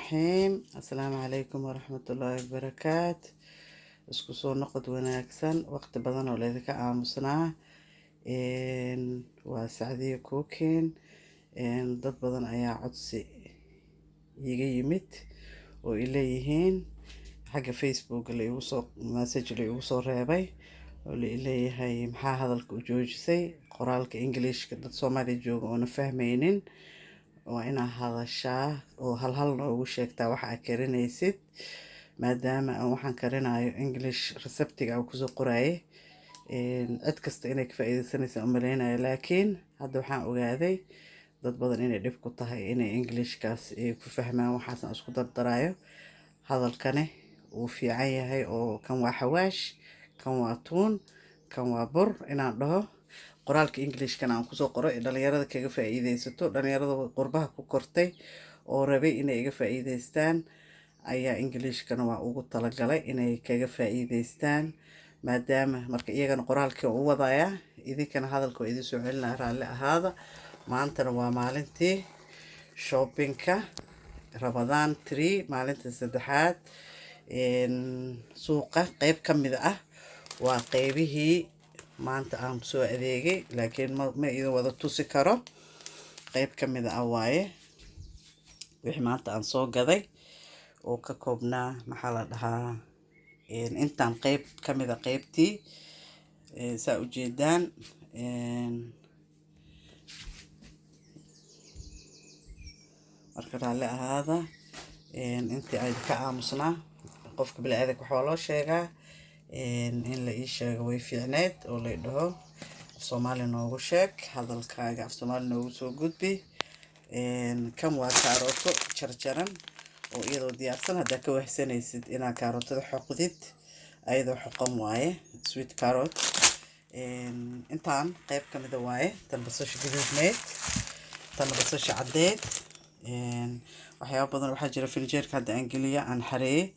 الرحيم. السلام عليكم ورحمة الله وبركاته. isku soo noqod wanaagsan waqti badan oo leedka aamusnaa waa Sacdiyo Cooking dad badan ayaa codsi iga yimid oo ileeyihiin xagga Facebook la igu soo message la igu soo reebay oo leeyahay maxaa hadalka u joojisay qoraalka Englishka dad Soomaali jooga oo na fahmaynin waa ina hadashaa oo hal noogu sheegtaa waxa aad karinaysid maadaama aan waxaan karinayo English receptiga aan kusoo qoraaye cid kasta inay ka faa'iideysanaysa umaleynaya laakiin hadda waxaan ogaaday dad badan inay dhib ku tahay inay Englishkaas ku fahmaan waxaan isku dardarayo hadalkane uu fiican yahay oo kan waa xawaash kan waa tuun kan waa bur inaan dhaho qoraalka Englishkan aan kusoo qoro dhalinyarada kaga faa'iideysato dhalinyarada qurbaha ku kortay oo rabay inay iga faa'iideystaan ayaa Englishkana waa ugu talagalay inay kaga faa'iideystaan maadaama marka iyagana qoraalka u wadaya idinkana hadalka idin soo celinaa raalli ahaada maantana waa maalintii shoppingka Ramadan 3 maalinta saddexaad suuqa qayb ka mid ah waa qaybihii maanta aan soo adeegay laakiin ma idin wada tusi karo qayb ka mid ah waaye wixii maanta aan soo gaday oo ka koobnaa maxaa la dhahaa intaan qayb ka mid ah qaybtii saa u jeedaan marka raalli ahaada intii ay ka aamusnaa qofka bini'aadamka waxaa loo sheegaa in la ii sheego way fiicneed oo la dhaho Soomaali noogu sheeg hadalkaaga af Soomaali noogu soo gudbi kan waa kaarooto jarjaran oo iyadoo diyaarsan hadda ka wahsanaysid inaa kaarootada xoqdid ayadoo xoqan waaye sweet carrot intaan qayb ka mid ah waaye tan basasha gaduudneed tan basasha caddeed waxyaabo badan waxaa jira filjeerka hadda aan geliya aan xareeyay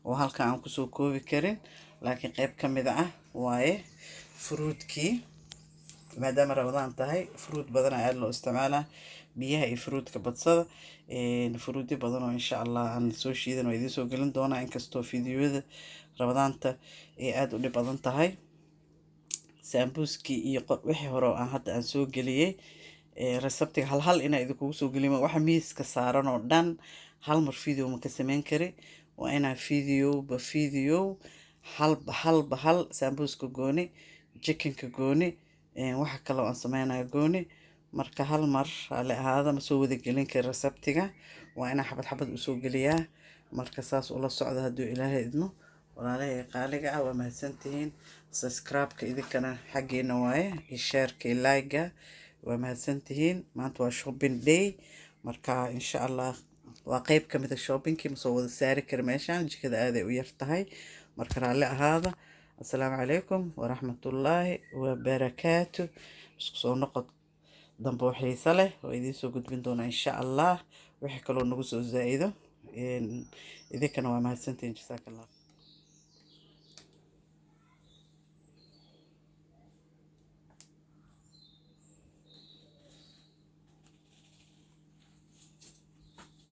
oo halka aan kusoo koobi karin laakiin qayb ka mid ah waaye fruitkii maadaama Ramadaan tahay fruit badan ayaa loo isticmaalaa biyaha iyo fruitka badsada fruityo badan oo insha Allah aan soo shiidan oo idin soo gelin doona inkastoo fiidiyoada Ramadaanta ay aad u dhib badan tahay sambuski iyo wixii hore aan hadda aan soo geliyay receptiga hal ina idinku soo gelimo waxa miiska saaran oo dhan hal mar video ma ka sameyn kari waa ina video hal sambuska gooni chickenka gooni waxa kale oo aan sameynayo gooni marka hal mar raalli ahaada ma soo wada gelin karo receptiga waa ina xabad u soo geliyaa marka saas ula socda hadduu Ilaahay idmo walaalahay qaaliga ah waa mahadsantihiin subscribe-ka idinkana xaggeena waaye iyo share-ka iyo like-ga waa mahadsantihiin maanta waa shopping day marka insha Allah waa qayb ka mid ah shoppingkii ma soo wada saari karo meeshaan jikada aad ay u yar tahay marka raalli ahaada assalaamu calaykum waraxmatullaahi wabarakaatu isku soo noqod dambe oo xiiso leh oo idin soo gudbin doona insha Allah wixii kale oo nagu soo zaa'ido idinkana waa mahadsantihiin jazakallah